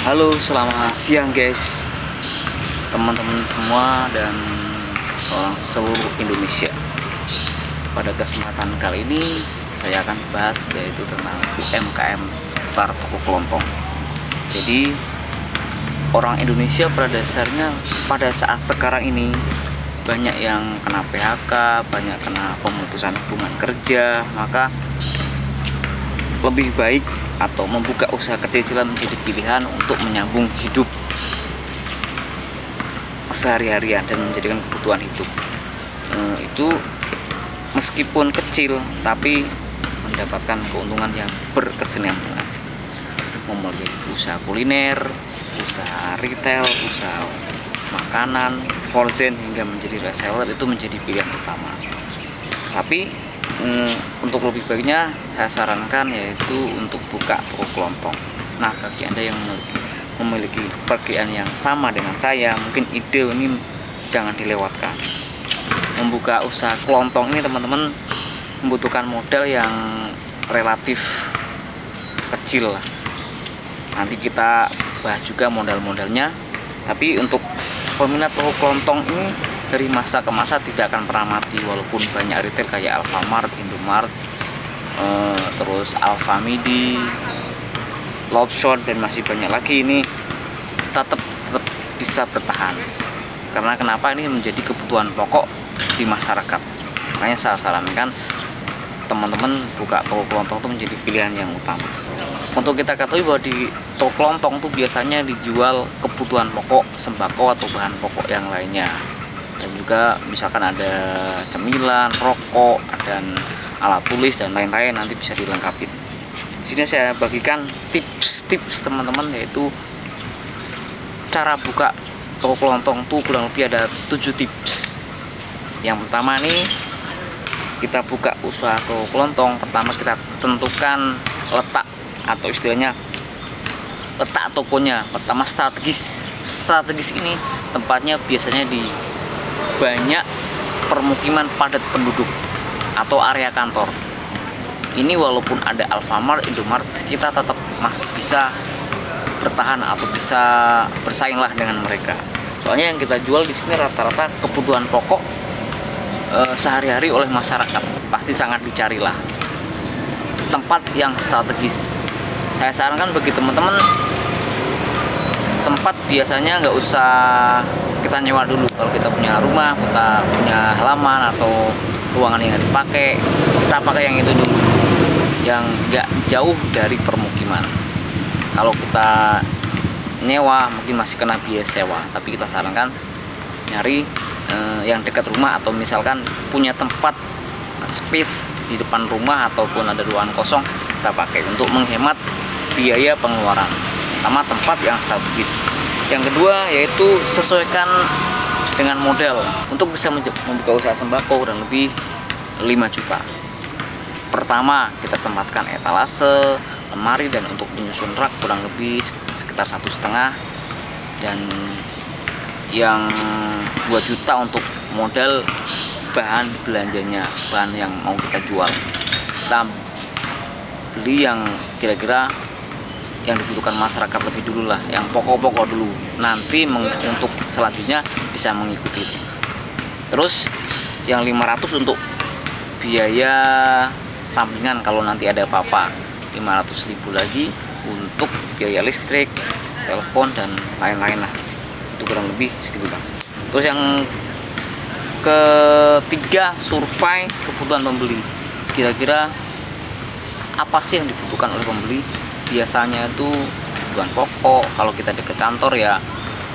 Halo, selamat siang guys, teman-teman semua dan seluruh Indonesia. Pada kesempatan kali ini saya akan bahas yaitu tentang UMKM seputar toko kelontong. Jadi orang Indonesia pada dasarnya pada saat sekarang ini banyak yang kena PHK, banyak kena pemutusan hubungan kerja, maka lebih baik atau membuka usaha kecil-kecilan menjadi pilihan untuk menyambung hidup sehari-harian dan menjadikan kebutuhan hidup. Itu meskipun kecil tapi mendapatkan keuntungan yang berkesinambungan. Memulai usaha kuliner, usaha retail, usaha makanan, frozen hingga menjadi reseller itu menjadi pilihan utama. Tapi untuk lebih baiknya saya sarankan yaitu untuk buka toko kelontong. Nah, bagi Anda yang memiliki pekerjaan yang sama dengan saya, mungkin ide ini jangan dilewatkan. Membuka usaha kelontong ini teman-teman membutuhkan modal yang relatif kecil lah. Nanti kita bahas juga modal-modalnya. Tapi untuk peminat toko kelontong ini dari masa ke masa tidak akan pernah mati, walaupun banyak retail kayak Alfamart, Indomart, terus Alfamidi, Lobshop dan masih banyak lagi, ini tetap bisa bertahan. Karena kenapa? Ini menjadi kebutuhan pokok di masyarakat. Makanya saya sarankan teman-teman buka toko kelontong itu menjadi pilihan yang utama. Untuk kita ketahui bahwa di toko kelontong itu biasanya dijual kebutuhan pokok, sembako atau bahan pokok yang lainnya. Dan juga misalkan ada cemilan, rokok, dan alat tulis dan lain-lain, nanti bisa dilengkapi. Di sini saya bagikan tips-tips teman-teman, yaitu cara buka toko kelontong tuh kurang lebih ada 7 tips. Yang pertama nih, kita buka usaha toko kelontong, pertama kita tentukan letak atau istilahnya letak tokonya. Pertama strategis. Strategis ini tempatnya biasanya di banyak permukiman padat penduduk atau area kantor. Ini walaupun ada Alfamart, Indomart, kita tetap masih bisa bertahan atau bisa bersainglah dengan mereka. Soalnya yang kita jual di sini rata-rata kebutuhan pokok sehari-hari oleh masyarakat. Pasti sangat dicarilah tempat yang strategis. Saya sarankan bagi teman-teman, tempat biasanya nggak usah kita nyewa dulu. Kalau kita punya rumah, kita punya halaman atau ruangan yang dipakai, kita pakai yang itu dulu, yang nggak jauh dari permukiman. Kalau kita nyewa mungkin masih kena biaya sewa, tapi kita sarankan nyari yang dekat rumah, atau misalkan punya tempat space di depan rumah ataupun ada ruangan kosong, kita pakai untuk menghemat biaya pengeluaran. Pertama, tempat yang strategis. Yang kedua yaitu sesuaikan dengan modal. Untuk bisa membuka usaha sembako kurang lebih 5 juta. Pertama, kita tempatkan etalase, lemari, dan untuk menyusun rak kurang lebih sekitar 1,5. Dan yang 2 juta untuk modal bahan belanjanya, bahan yang mau kita jual. Kita beli yang kira-kira yang dibutuhkan masyarakat lebih dulu lah, yang pokok-pokok dulu, nanti untuk selanjutnya bisa mengikuti. Terus yang 500 untuk biaya sampingan kalau nanti ada apa-apa, 500.000 lagi untuk biaya listrik, telepon, dan lain-lain lah. Itu kurang lebih segitu Bang. Terus yang ketiga, survei kebutuhan pembeli. Kira-kira apa sih yang dibutuhkan oleh pembeli? Biasanya itu kebutuhan pokok. Kalau kita dekat kantor ya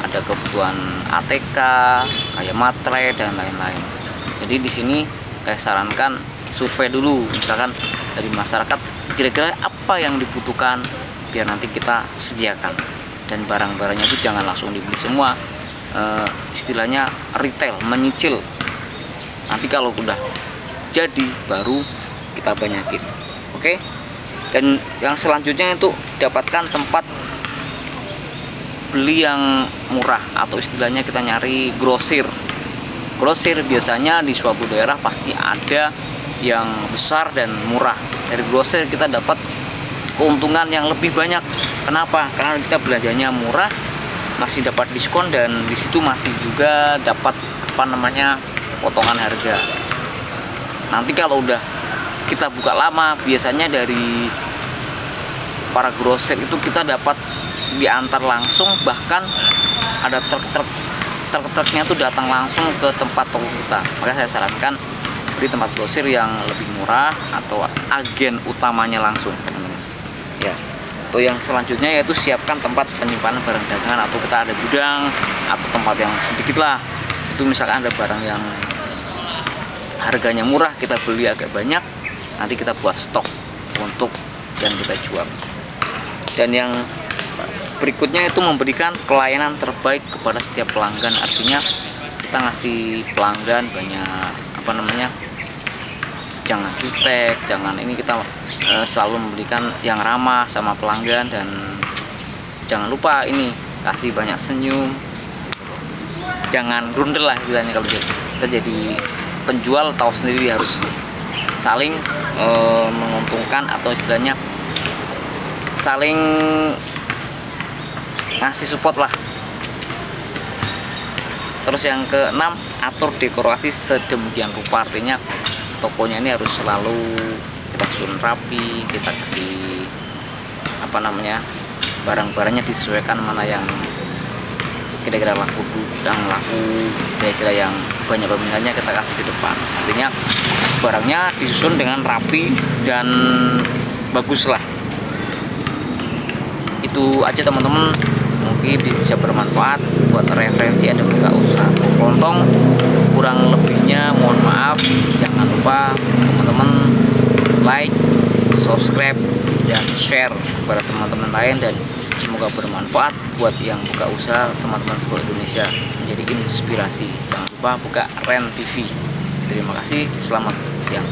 ada kebutuhan ATK, kayak materai dan lain-lain. Jadi di sini saya sarankan survei dulu, misalkan dari masyarakat, kira-kira apa yang dibutuhkan, biar nanti kita sediakan. Dan barang-barangnya itu jangan langsung dibeli semua, istilahnya retail, menyicil. Nanti kalau udah jadi baru kita banyakin. Oke? Dan yang selanjutnya itu dapatkan tempat beli yang murah, atau istilahnya kita nyari grosir. Grosir biasanya di suatu daerah pasti ada yang besar dan murah. Dari grosir kita dapat keuntungan yang lebih banyak. Kenapa? Karena kita belanjanya murah, masih dapat diskon, dan di situ masih juga dapat potongan harga. Nanti kalau udah kita buka lama, biasanya dari para grosir itu kita dapat diantar langsung, bahkan ada truk-truknya tuh datang langsung ke tempat toko kita. Maka saya sarankan beli tempat grosir yang lebih murah atau agen utamanya langsung, teman-teman. Ya. Atau yang selanjutnya yaitu siapkan tempat penyimpanan barang dagangan, atau kita ada gudang atau tempat yang sedikit lah. Itu misalkan ada barang yang harganya murah, kita beli agak banyak, nanti kita buat stok untuk dan kita jual. Dan yang berikutnya itu memberikan pelayanan terbaik kepada setiap pelanggan. Artinya kita ngasih pelanggan banyak jangan jutek, jangan ini, kita selalu memberikan yang ramah sama pelanggan, dan jangan lupa ini kasih banyak senyum, jangan rundel lah istilahnya. Kalau kita jadi penjual tahu sendiri, harus saling menguntungkan, atau istilahnya saling ngasih support lah. Terus yang keenam, atur dekorasi sedemikian rupa. Artinya tokonya ini harus selalu kita susun rapi, kita kasih barang-barangnya disesuaikan, mana yang kira-kira laku, kira-kira yang banyak peminatnya kita kasih ke depan. Artinya barangnya disusun dengan rapi dan bagus lah. Itu aja teman-teman, mungkin bisa bermanfaat buat referensi Anda buka usaha atau kelontong. Kurang lebihnya mohon maaf. Jangan lupa teman-teman like, subscribe, dan share kepada teman-teman lain, dan semoga bermanfaat buat yang buka usaha, teman-teman seluruh Indonesia, menjadi inspirasi. Jangan lupa buka Ren TV. Terima kasih, selamat siang.